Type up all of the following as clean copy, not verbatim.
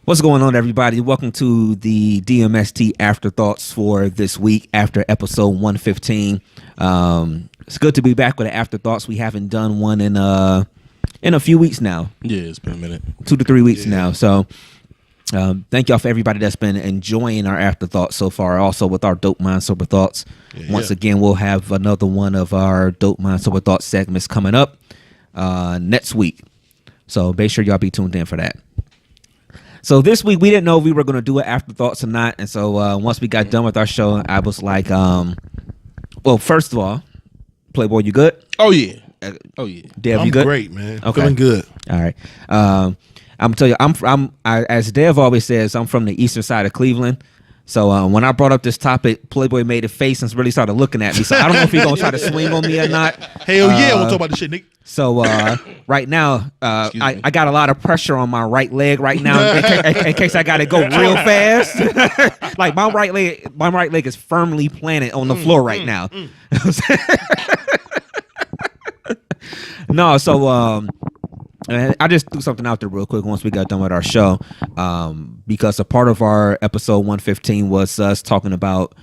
What's going on, everybody? Welcome to the DMST Afterthoughts for this week after episode 115. It's good to be back with the Afterthoughts. We haven't done one in a few weeks now. Yeah, it's been a minute. 2 to 3 weeks now. So thank y'all for everybody that's been enjoying our Afterthoughts so far. Also with our Dope Mind Sober Thoughts. Once again, we'll have another one of our Dope Mind Sober Thoughts segments coming up next week. So make sure y'all be tuned in for that. So this week, we didn't know if we were going to do it Afterthoughts or not. And so once we got done with our show, I was like, well, first of all, Playboy, you good? Oh, yeah. Dev, I'm you good? Great, man. Okay. Feeling good. All right. I'm going to tell you, as Dev always says, I'm from the eastern side of Cleveland. So when I brought up this topic, Playboy made a face and really started looking at me. So I don't know if he's going to try to swing on me or not. Hell yeah, we'll talk about this shit, Nick. So right now, I got a lot of pressure on my right leg right now in case I got to go real fast. Like my right leg is firmly planted on the floor right now. No, so I just threw something out there real quick once we got done with our show, because a part of our episode 115 was us talking about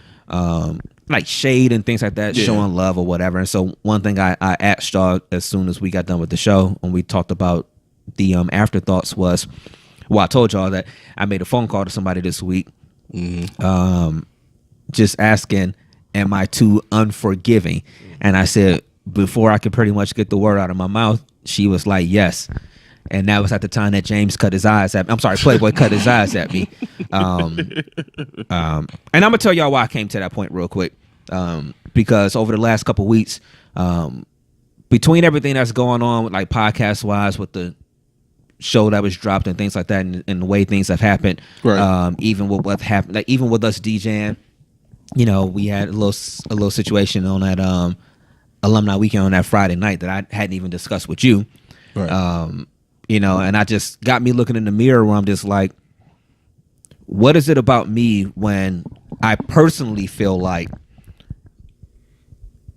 like shade and things like that, showing love or whatever. And so one thing I asked y'all as soon as we got done with the show when we talked about the Afterthoughts was, well, I told y'all that I made a phone call to somebody this week, just asking, am I too unforgiving? And I said, before I could pretty much get the word out of my mouth, she was like, yes. And that was at the time that James cut his eyes at me. I'm sorry, Playboy cut his eyes at me. And I'm going to tell y'all why I came to that point real quick. Because over the last couple weeks, between everything that's going on, with like podcast-wise, with the show that was dropped and things like that, and the way things have happened, right. Even with what happened, like even with us DJing, you know, we had a little situation on that alumni weekend on that Friday night that I hadn't even discussed with you. Right. You know, and I just got me looking in the mirror where I'm just like, what is it about me when I personally feel like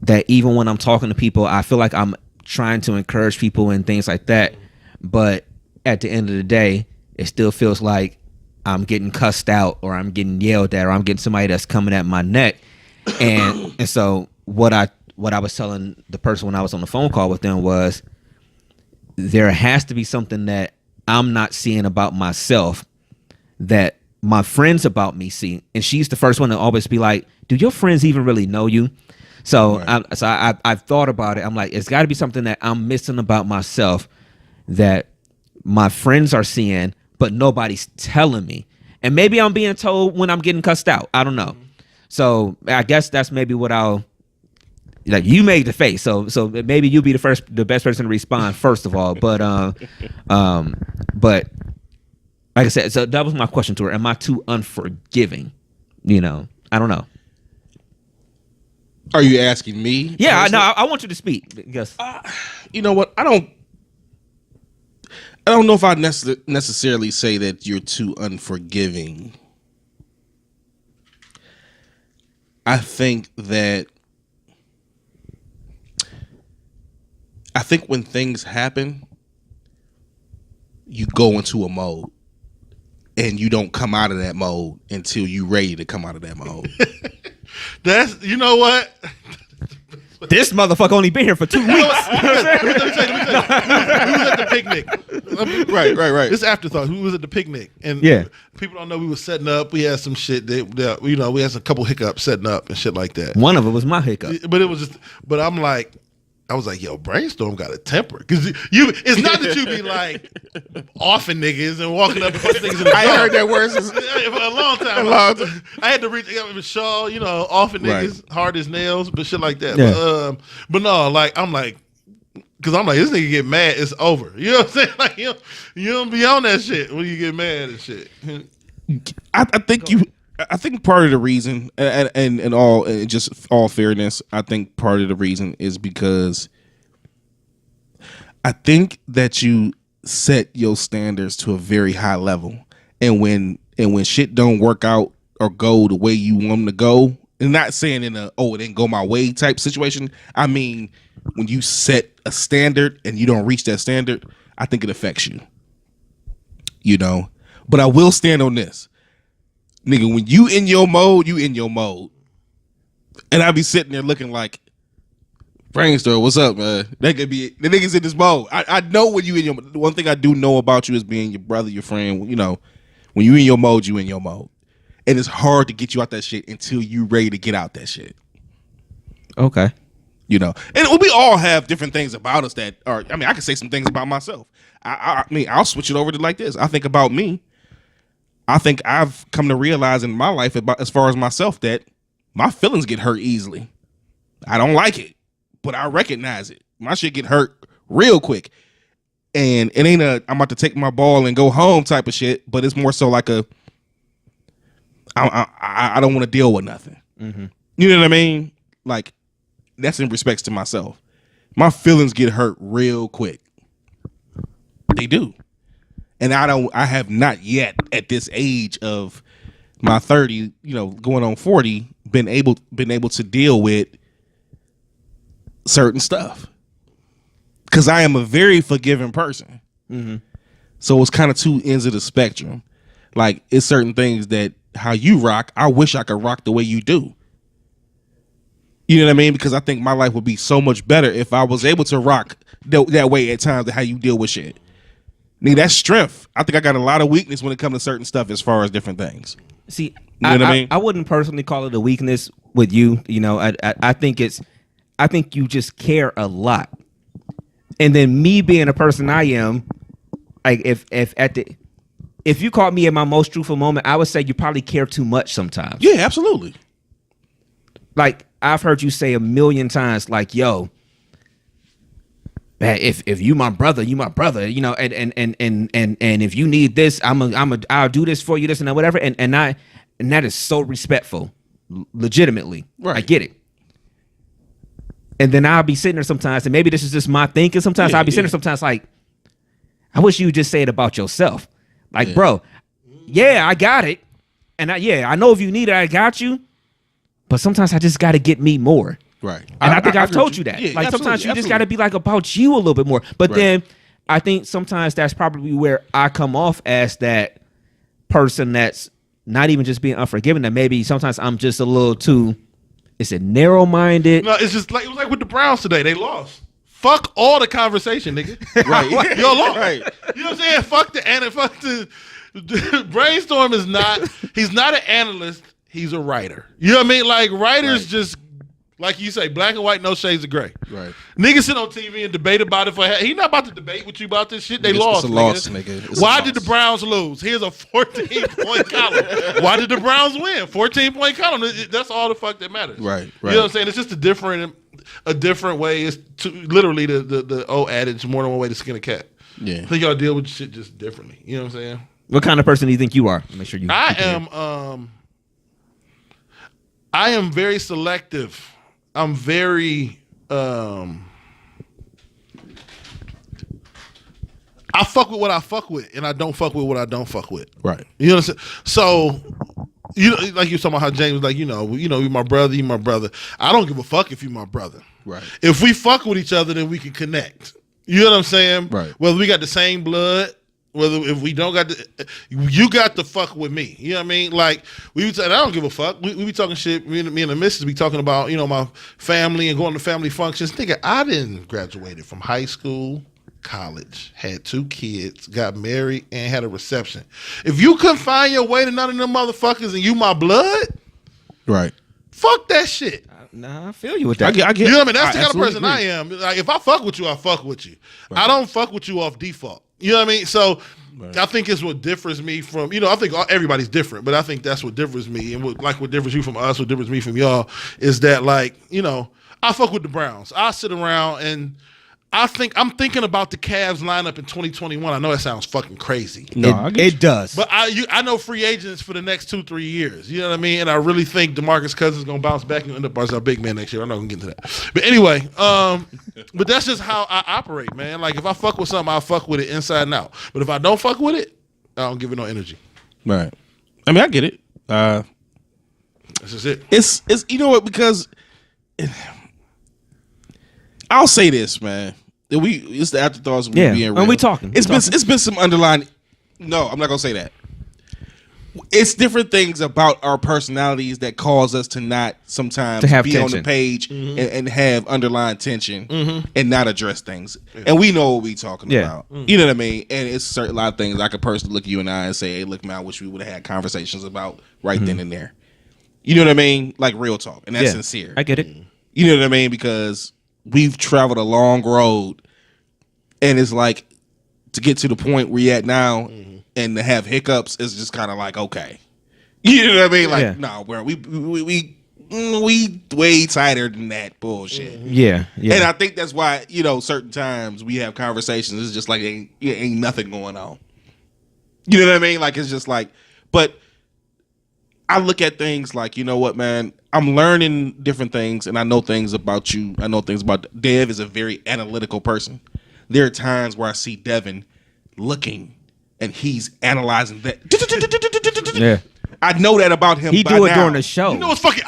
that even when I'm talking to people, I feel like I'm trying to encourage people and things like that. But at the end of the day, it still feels like I'm getting cussed out or I'm getting yelled at or I'm getting somebody that's coming at my neck. And so what I was telling the person when I was on the phone call with them was, there has to be something that I'm not seeing about myself that my friends about me see. And she's the first one to always be like, do your friends even really know you? So, right. I've thought about it. I'm like, it's got to be something that I'm missing about myself that my friends are seeing, but nobody's telling me. And maybe I'm being told when I'm getting cussed out. I don't know. So I guess that's maybe what like you made the face, so maybe you'll be the best person to respond first of all. But like I said, so that was my question to her. Am I too unforgiving? You know, I don't know. Are you asking me? Yeah, no, I want you to speak because you know what, I don't know if I necessarily say that you're too unforgiving. I think when things happen, you go into a mode and you don't come out of that mode until you're ready to come out of that mode. That's, you know what? This motherfucker only been here for 2 weeks. Let me tell you. We was at the picnic. Right. This afterthought. We was at the picnic, and people don't know we was setting up. We had some shit that you know, we had a couple hiccups setting up and shit like that. One of it was my hiccup, but it was just. But I'm like, I was like, yo, Brainstorm got a temper. Because it's not that you be like offing niggas and walking up and punching niggas in the jaw. I heard that word for a long time. I had to reach out with Shaw, you know, offing niggas hard as nails, but shit like that. Yeah. But no, like, I'm like, because I'm like, this nigga get mad, it's over. You know what I'm saying? Like, you don't be on that shit when you get mad and shit. I think part of the reason, and all fairness, I think part of the reason is because I think that you set your standards to a very high level, and when shit don't work out or go the way you want them to go, and not saying in a it didn't go my way type situation. I mean, when you set a standard and you don't reach that standard, I think it affects you. You know. But I will stand on this. Nigga, when you in your mode, you in your mode. And I be sitting there looking like, Brainstorm, what's up, man? That could be the niggas in this mode. I know when you in your one thing I do know about you is being your brother, your friend. You know, when you in your mode, you in your mode. And it's hard to get you out that shit until you ready to get out that shit. Okay. You know, and we all have different things about us that are, I mean, I can say some things about myself. I mean, I'll switch it over to like this. I think about me. I think I've come to realize in my life about as far as myself that my feelings get hurt easily. I don't like it, but I recognize it. My shit get hurt real quick. And it ain't a I'm about to take my ball and go home type of shit, but it's more so like a I don't want to deal with nothing. Mm-hmm. You know what I mean? Like, that's in respects to myself. My feelings get hurt real quick. They do. And I have not yet at this age of my 30, you know, going on 40, been able to deal with certain stuff. Cause I am a very forgiving person. Mm-hmm. So it's kind of two ends of the spectrum. Like, it's certain things that how you rock, I wish I could rock the way you do. You know what I mean? Because I think my life would be so much better if I was able to rock that way at times, how you deal with shit. Nigga, that's strength. I think I got a lot of weakness when it comes to certain stuff as far as different things. See, you know what I mean? I wouldn't personally call it a weakness with you. You know, I think you just care a lot. And then me being a person I am, like if you caught me at my most truthful moment, I would say you probably care too much sometimes. Yeah, absolutely. Like, I've heard you say a million times, like, yo, man, if you my brother, you my brother, you know, and if you need this, I'll do this for you, this and that, whatever. And that is so respectful, legitimately. Right. I get it. And then I'll be sitting there sometimes, and maybe this is just my thinking. Sometimes I'll be sitting there sometimes like, I wish you would just say it about yourself. Like, bro, yeah, I got it. And I know if you need it, I got you. But sometimes I just got to get me more. Right. And I think I've told you that. Yeah, like, sometimes you just got to be like about you a little bit more. But then I think sometimes that's probably where I come off as that person that's not even just being unforgiving, that maybe sometimes I'm just a little too, is it narrow-minded? No, it's just like, it was like with the Browns today. They lost. Fuck all the conversation, nigga. Right. Y'all lost. Right. You know what I'm saying? Fuck the Brainstorm is not, he's not an analyst. He's a writer. You know what I mean? Like, writers just, like you say, black and white, no shades of gray. Right. Niggas sit on TV and debate about it he not about to debate with you about this shit. They lost. It's a loss, nigga. Why did the Browns lose? Here's a 14-point column. Why did the Browns win? 14-point column. That's all the fuck that matters. Right. You know what I'm saying? It's just a different way. It's literally the old adage, more than one way to skin a cat. Yeah. I think y'all deal with shit just differently. You know what I'm saying? What kind of person do you think you are? Make sure you. I am very selective. I'm very I fuck with what I fuck with, and I don't fuck with what I don't fuck with. Right. You know what I'm saying? So, you know, like you were talking about how James was like, you know, you're my brother, you're my brother. I don't give a fuck if you're my brother. Right. If we fuck with each other, then we can connect. You know what I'm saying? Right. Whether we got the same blood, whether if we don't got you got to fuck with me. You know what I mean? Like, I don't give a fuck. We be talking shit. Me and the missus be talking about, you know, my family and going to family functions. Nigga, I didn't graduated from high school, college, had 2 kids, got married, and had a reception. If you couldn't find your way to none of them motherfuckers and you my blood, right? Fuck that shit. Nah, I feel you with that. I get, you know what I mean? That's the kind of person I am. Like, if I fuck with you, I fuck with you. Right. I don't fuck with you off default. You know what I mean? So I think it's what differs me from, you know, I think everybody's different, but I think that's what differs me. And what differs you from us, what differs me from y'all is that, like, you know, I fuck with the Browns. I sit around and I'm thinking about the Cavs lineup in 2021. I know that sounds fucking crazy. No, it does. But I know free agents for the next 2-3 years. You know what I mean? And I really think DeMarcus Cousins is gonna bounce back and end up as our big man next year. I'm not gonna get into that. But anyway, but that's just how I operate, man. Like, if I fuck with something, I'll fuck with it inside and out. But if I don't fuck with it, I don't give it no energy. Right. I mean, I get it. That's just it. It's you know what, because I'll say this, man. It's the afterthoughts. Yeah, being real. And we talking. It's been some underlying. No, I'm not gonna say that. it's different things about our personalities that cause us to not sometimes to have be tension on the page and have underlying tension and not address things. And we know what we talking about. You know what I mean? And it's a lot of things I could personally look you in the eye and say, hey, look, man, I wish we would have had conversations about right then and there. You know what I mean? Like real talk. And that's sincere. I get it. You know what I mean? Because we've traveled a long road and it's like to get to the point where you're at now and to have hiccups is just kind of like, okay. You know what I mean? Like, no, bro, we way tighter than that bullshit. Yeah. And I think that's why, you know, certain times we have conversations, it's just like ain't nothing going on. You know what I mean? Like, it's just like, but I look at things like, you know what, man, I'm learning different things and I know things about you. I know things about Dev is a very analytical person. There are times where I see Devin looking and he's analyzing that. Yeah. I know that about him. He do it during the show. You know what's fucking?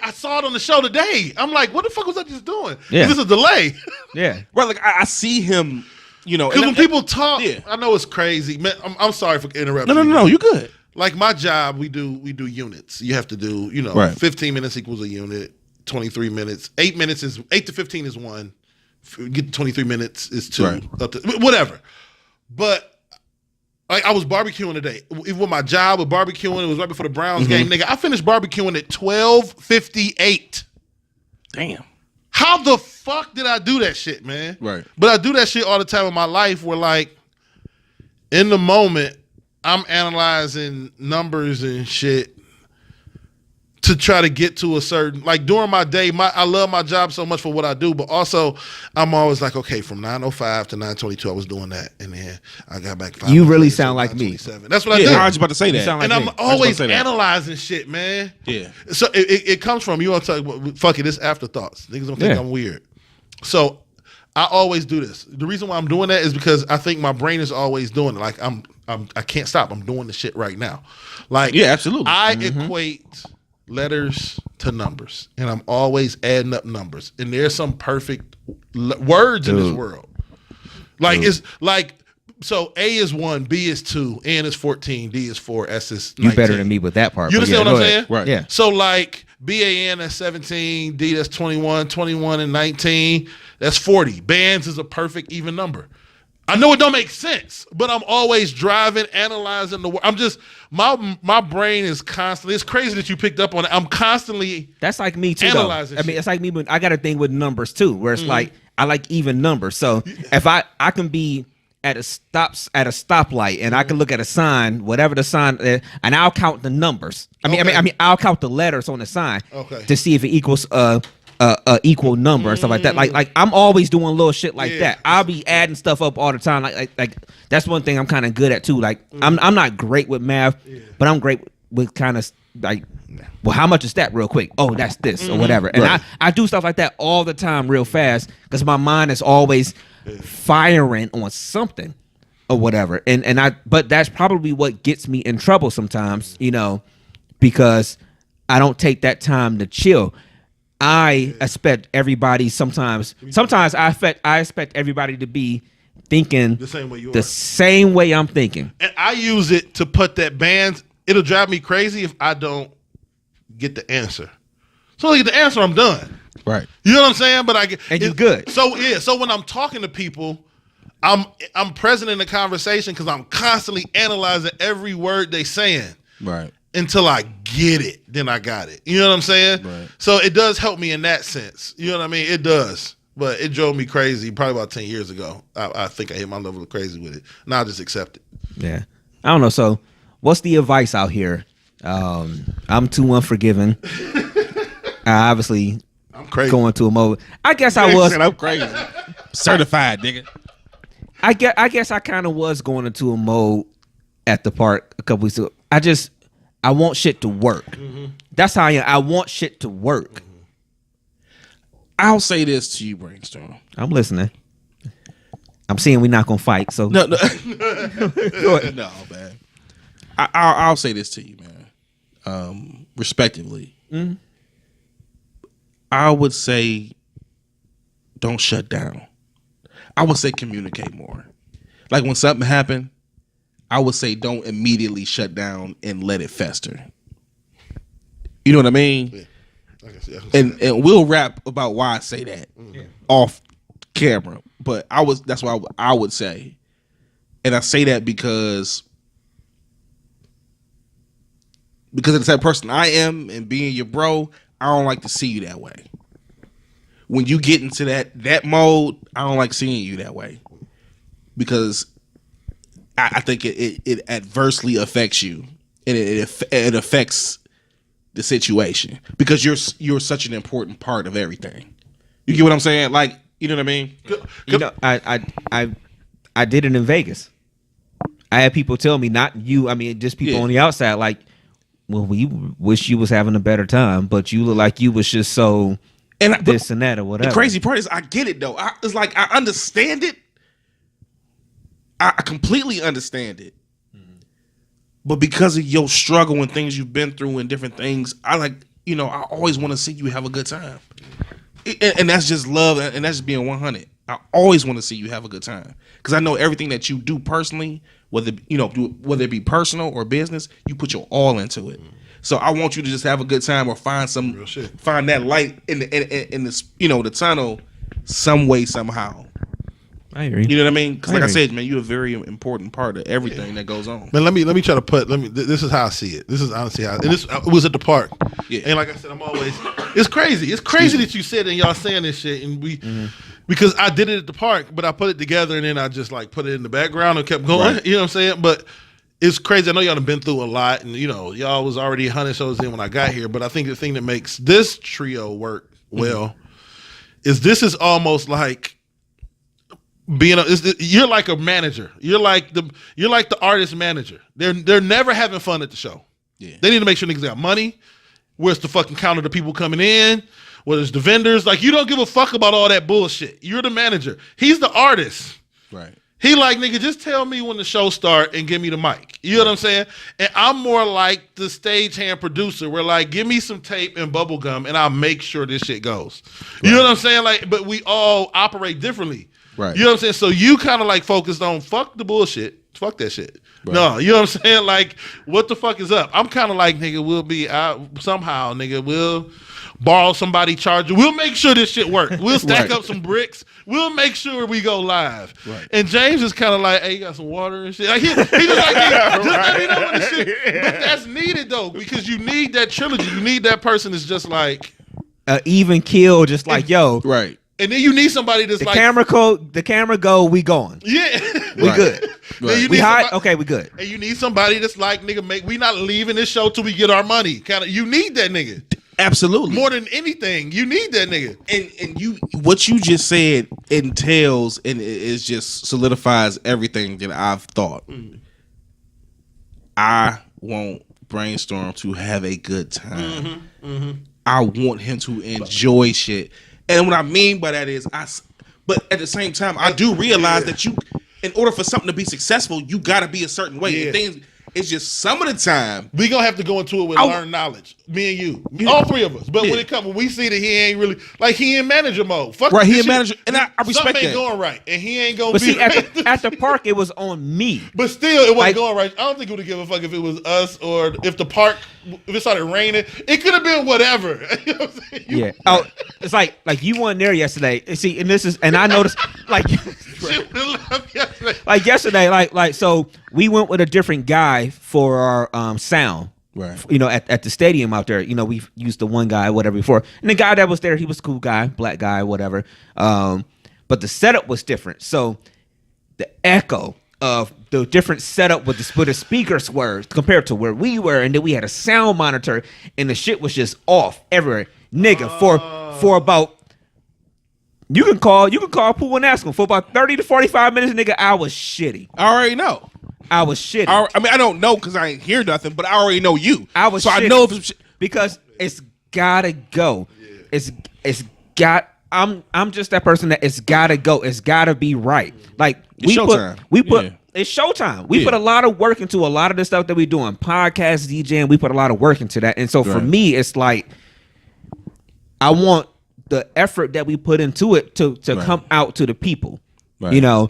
I saw it on the show today. I'm like, what the fuck was I just doing? Yeah. This is a delay. Yeah. Right, like I see him, you know. Because when people talk, yeah. I know it's crazy. Man, I'm sorry for interrupting. No, you're good. Like my job, we do units. You have to do, 15 minutes equals a unit. 23 minutes. 8 to 15 is one. Get to 23 minutes is two. Right. Up to, whatever. But I was barbecuing today. Even with my job with barbecuing, it was right before the Browns game. Nigga, I finished barbecuing at 12:58. Damn. How the fuck did I do that shit, man? Right. But I do that shit all the time in my life where, like, in the moment, I'm analyzing numbers and shit to try to get to a certain, like during my day, I love my job so much for what I do, but also I'm always like, okay, from 9:05 to 9:22, I was doing that, and then I got back. You really sound like me. That's what I do. I was about to say that. And I'm always analyzing shit, man. Yeah. So it comes from, you want to talk, fuck it, it's afterthoughts. Niggas don't think I'm weird. So I always do this. The reason why I'm doing that is because I think my brain is always doing it. Like I can't stop. I'm doing the shit right now. Like, yeah, absolutely. I equate letters to numbers, and I'm always adding up numbers. And there's some perfect words in this world. Like it's like, so A is 1, B is 2, N is 14, D is 4, S is 19. You better than me with that part. You understand what I'm saying? Right. Yeah. So like BAN that's 17, D that's 21, 21 and 19, that's 40. Bands is a perfect even number. I know it don't make sense, but I'm always driving, analyzing the world. I'm just, my brain is constantly, it's crazy that you picked up on it. I'm constantly That's like me too, analyzing though. I mean, it's like me, but I got a thing with numbers too, where it's like, I like even numbers. So if I can be at a stoplight and I can look at a sign, whatever the sign is, and I'll count the numbers. I mean, I'll count the letters on the sign to see if it equals equal number and stuff like that. Like I'm always doing little shit like that. I'll be adding stuff up all the time. Like that's one thing I'm kind of good at too. Like I'm not great with math, but I'm great with kind of like, well, how much is that real quick? Oh, that's this or whatever. And I do stuff like that all the time real fast because my mind is always firing on something or whatever. But that's probably what gets me in trouble sometimes, because I don't take that time to chill. I expect everybody sometimes I expect everybody to be thinking the same way you are. The same way I'm thinking. And I use it to put that band. It'll drive me crazy if I don't get the answer. So I get the answer, I'm done. Right. You know what I'm saying? But you're good. So when I'm talking to people, I'm present in the conversation because I'm constantly analyzing every word they saying. Right. Until I get it, then I got it. You know what I'm saying? Right. So it does help me in that sense. You know what I mean? It does. But it drove me crazy probably about 10 years ago. I think I hit my level of crazy with it. Now I just accept it. Yeah. I don't know. So what's the advice out here? I'm too unforgiving. Obviously, I'm crazy. Going to a mode. I guess I was. I'm crazy. Certified, nigga. I guess I kind of was going into a mode at the park a couple weeks ago. I want shit to work. That's how I am. I want shit to work. I'll say this to you, Brainstorm. I'm listening. I'm seeing we're not gonna fight. So no, go ahead. No, man. I'll say this to you, man. Respectively, I would say don't shut down. I would say communicate more. Like when something happened, I would say don't immediately shut down and let it fester. You know what I mean? Yeah. And we'll rap about why I say that off camera. But that's why I would say. And I say that because of the type of person I am and being your bro, I don't like to see you that way. When you get into that mode, I don't like seeing you that way. Because I think it adversely affects you. And it affects the situation. Because you're such an important part of everything. You get what I'm saying? Like, you know what I mean? You know, I did it in Vegas. I had people tell me, not you, I mean, just people on the outside, like, well, we wish you was having a better time, but you look like you was just so and that or whatever. The crazy part is I get it, though. It's like I understand it. I completely understand it. But because of your struggle and things you've been through and different things, I always want to see you have a good time. And that's just love, and that's just being 100. I always want to see you have a good time. Because I know everything that you do personally, whether it be personal or business, you put your all into it. So I want you to just have a good time or find that light in the tunnel some way, somehow. I agree. You know what I mean? Because like I said, man, you're a very important part of everything that goes on. Man, let me try to this is how I see it. This is honestly how, and this was at the park. Yeah. And like I said, it's crazy. It's crazy that you said and y'all saying this shit, and because I did it at the park, but I put it together and then I just like put it in the background and kept going. Right. You know what I'm saying? But it's crazy. I know y'all done been through a lot, and y'all was already 100 shows in when I got here. But I think the thing that makes this trio work well is this is almost like you're like a manager. You're like the artist manager. They're never having fun at the show. Yeah. They need to make sure niggas got money. Where's the fucking count of the people coming in? Where's the vendors? Like, you don't give a fuck about all that bullshit. You're the manager. He's the artist. Right. He like, nigga, just tell me when the show start and give me the mic. You know what I'm saying? And I'm more like the stagehand producer where like, give me some tape and bubble gum and I'll make sure this shit goes. You know what I'm saying? Like, but we all operate differently. Right. You know what I'm saying? So you kind of like focused on fuck the bullshit. Fuck that shit. Right. No, you know what I'm saying? Like, what the fuck is up? I'm kind of like, nigga, we'll be out somehow, nigga. We'll borrow somebody's charger. We'll make sure this shit works. We'll stack up some bricks. We'll make sure we go live. Right. And James is kind of like, hey, you got some water and shit. Like he just like, hey, just let me know when the shit. But that's needed though, because you need that trilogy. You need that person that's just like even kill, just like yo. Right. And then you need somebody that's the camera go, we going. Yeah. We good. Right. We hot, okay, we good. And you need somebody that's like, nigga, we not leaving this show till we get our money. You need that nigga. Absolutely. More than anything, you need that nigga. And what you just said entails and it just solidifies everything that I've thought. I want Brainstorm to have a good time. I want him to enjoy shit. And what I mean by that is, but at the same time, I do realize that in order for something to be successful, you got to be a certain way. And things, it's just some of the time we gonna have to go into it with learned knowledge. Me and you, all three of us. But when we see that he ain't really like he in manager mode. Fuck right, he in manager, and I respect something ain't that. Going right, and he ain't gonna but be. See, at the park, it was on me. But still, it wasn't going right. I don't think we would give a fuck if it was us or if it started raining. It could have been whatever. You know what I'm saying? It's like you weren't there yesterday. See, and I noticed like like yesterday, like so we went with a different guy for our sound. Right. You know, at the stadium out there, you know, we've used the one guy, whatever, before. And the guy that was there, he was a cool guy, black guy, whatever. But the setup was different. So the echo of the different setup with the speakers were compared to where we were, and then we had a sound monitor, and the shit was just off everywhere. Nigga, for about you can call Pooh and ask him for about 30 to 45 minutes, nigga, I was shitty. I already know. I was shitty. I mean, I don't know because I ain't hear nothing, but I already know you. I was so shitty I know if it's because it's gotta go. Yeah. I'm just that person that it's gotta go. It's gotta be right. Like it's showtime. It's showtime. We put a lot of work into a lot of the stuff that we doing. Podcast, DJing, we put a lot of work into that. And so for me, it's like I want the effort that we put into it to come out to the people. Right. You know,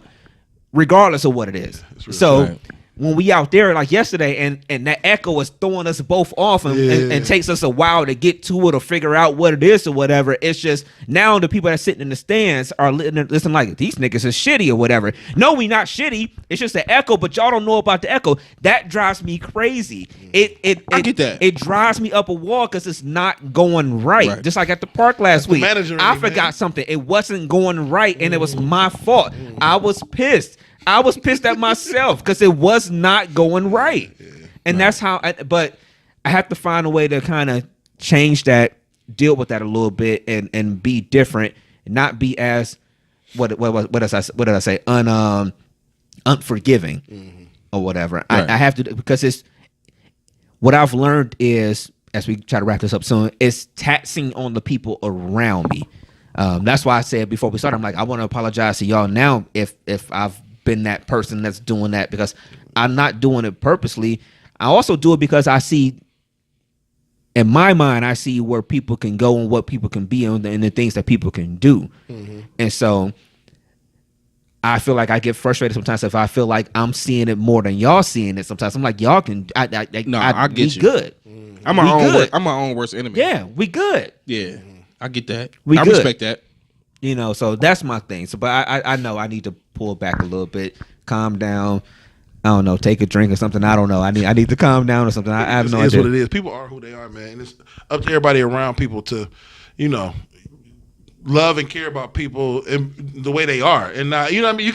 regardless of what it is. So when we out there like yesterday, and that echo is throwing us both off, and takes us a while to get to it or figure out what it is or whatever. It's just now the people that sitting in the stands are listening like these niggas is shitty or whatever. No, we not shitty. It's just the echo, but y'all don't know about the echo. That drives me crazy. I get that. It drives me up a wall because it's not going right. Just like at the park last week, I forgot something. It wasn't going right, and it was my fault. I was pissed. I was pissed at myself because it was not going right. And that's how, but I have to find a way to kind of change that, deal with that a little bit and be different, and not be as, what did I say? Unforgiving or whatever. Right. I have to, because it's, what I've learned is, as we try to wrap this up soon, it's taxing on the people around me. That's why I said before we started, I'm like, I want to apologize to y'all now if I've been that person that's doing that, because I'm not doing it purposely. I also do it because I see, in my mind, I see where people can go and what people can be and the things that people can do. And so I feel like I get frustrated sometimes if I feel like I'm seeing it more than y'all seeing it. Sometimes I'm like, y'all can, I get you. Good. I'm my own worst enemy. Yeah, we good. Yeah, I get that. I respect that. You know, so that's my thing. So, but I know I need to pull back a little bit, calm down. I don't know, take a drink or something. I don't know. I need to calm down or something. I have no idea. It's what it is. People are who they are, man. And it's up to everybody around people to, you know, love and care about people and the way they are. And you know what I mean?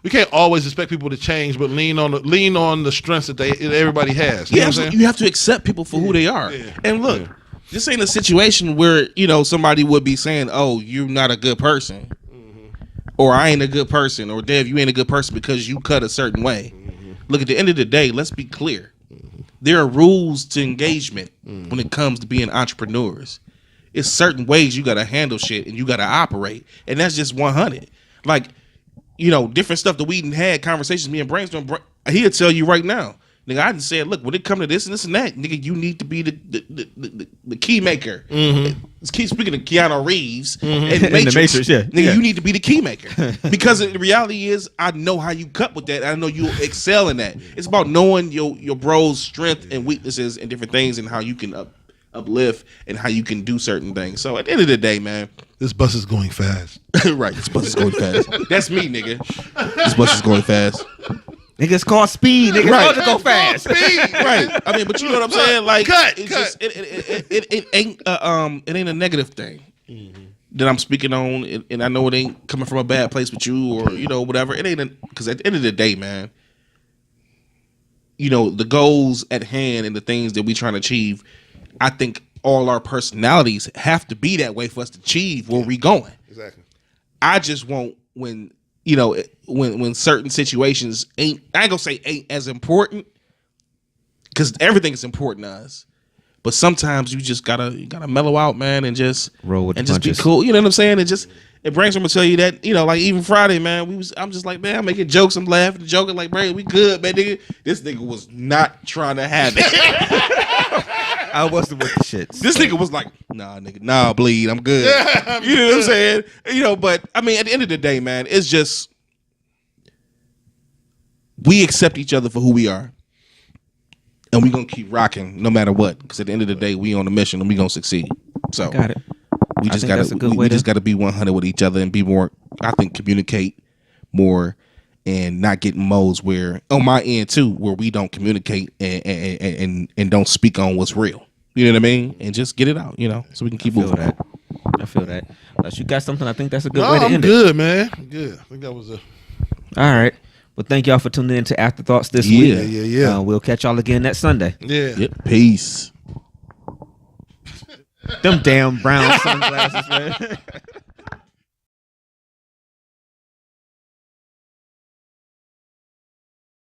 We can't always expect people to change, but lean on the strengths that everybody has. You know what I'm saying? You have to accept people for who they are. Yeah. And look, this ain't a situation where, you know, somebody would be saying, "Oh, you're not a good person," or "I ain't a good person," or "Dev, you ain't a good person because you cut a certain way." Look, at the end of the day, let's be clear. There are rules to engagement when it comes to being entrepreneurs. It's certain ways you got to handle shit and you got to operate, and that's just 100. Like, you know, different stuff that we had conversations, me and Brainstorm. He'll tell you right now. Nigga, I done said, look, when it come to this and this and that, nigga, you need to be the key maker. Keep speaking of Keanu Reeves and the Matrix. Nigga, you need to be the key maker. Because the reality is, I know how you cut with that. I know you excel in that. It's about knowing your bro's strength and weaknesses and different things and how you can uplift and how you can do certain things. So at the end of the day, man, this bus is going fast. Right, this bus is going fast. That's me, nigga. This bus is going fast. Nigga, it's called speed. Nigga, right. It's supposed to go fast. Speed. Right. I mean, but you know what I'm saying? Like, it's cut. Just it ain't a negative thing that I'm speaking on, and I know it ain't coming from a bad place with you or, you know, whatever. It ain't, because at the end of the day, man, you know, the goals at hand and the things that we trying to achieve, I think all our personalities have to be that way for us to achieve where we going. Exactly. I just want when, you know, when certain situations I ain't gonna say ain't as important, because everything is important to us. But sometimes you just gotta mellow out, man, and just roll with and the just punches. Be cool. You know what I'm saying? It brings them to tell you that, you know, like even Friday, man, I'm just like, man, I'm making jokes, I'm laughing, joking, like, man, we good, man, nigga. This nigga was not trying to have it. I wasn't with the shit. This nigga was like, nah, nigga, nah, bleed, I'm good. You know what I'm saying? You know, but I mean, at the end of the day, man, it's just we accept each other for who we are, and we gonna keep rocking no matter what. Because at the end of the day, we on a mission and we gonna succeed. So got it. We just gotta be 100 with each other and be more. I think communicate more. And not getting modes where on my end too, where we don't communicate and don't speak on what's real. You know what I mean? And just get it out, you know, so we can keep moving. I feel that. Unless you got something, I think that's a good way to end it. I'm good, man. I'm good. I think that was a. All right. Well, thank y'all for tuning in to Afterthoughts this week. Yeah. We'll catch y'all again next Sunday. Yeah. Yep. Peace. Them damn brown sunglasses, man.